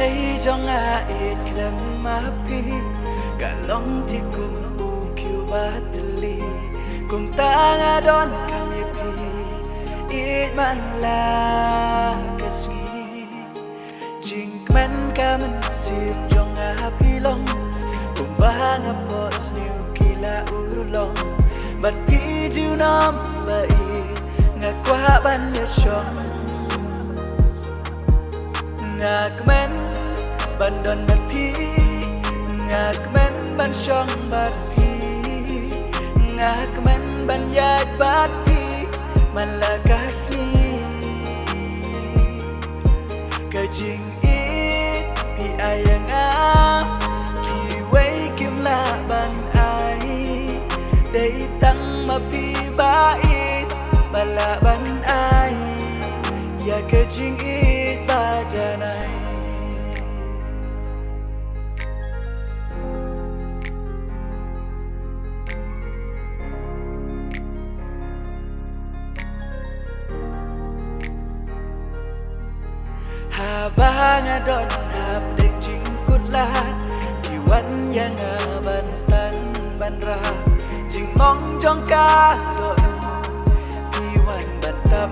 thấy cho ngã ít lần mà pi cả lòng thì cùng u kiu ba tli cùng ta ngã đón càng nhịp pi ít man la kasi jing men ka man sip cho ngã pi long cùng ba ngã boss new kila urlong but pi ju nam vậy ngã qua ban nhớ chong ngạc men ban đòn bật phi ngạc men ban song bật phi ngạc men ban yat bật phi man là kasih kajing it pi ayang ki wei kim la ban ai để tăng mà pi ba it man là ban ai ya kajing it ba janai ba nga don hap deng jing kut la di wan yang ban tan ban ra jing mong trong ca do nu di wan ban tâm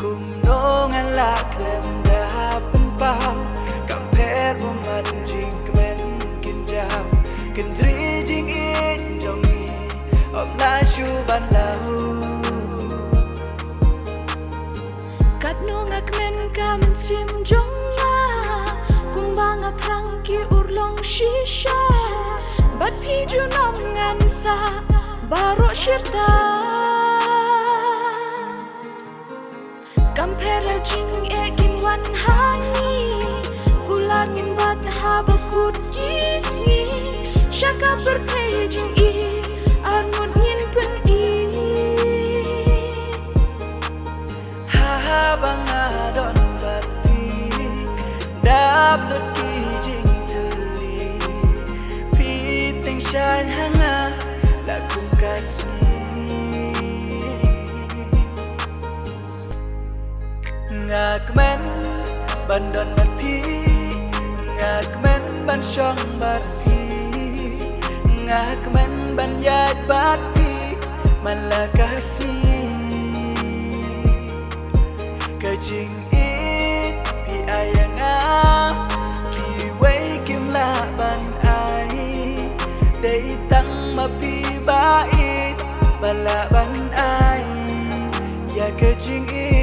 cùng no ngan la klem da pen pau compare woman jing kmen kin jao kin tri jing in jong ni om na shu ban lau kat no ngak men ka men sim jong na kung ba ngak rang ki urlong shisha bat pi ju nam ngan sa baro shirta compare jing e kin wan hani kular ngin bat ha bakut kisi shaka berthe jing i armut ngin pen i banga don bati dap lut ki jing tuli pi ting shan hanga la kum kasi ngak men ban don bati ngak men ban shong bati ngak men ban yat bati man la kasi kajing it pi ayang ki wei kim la ban ai để tăng mà pi ba it ban la ban ai ya kajing it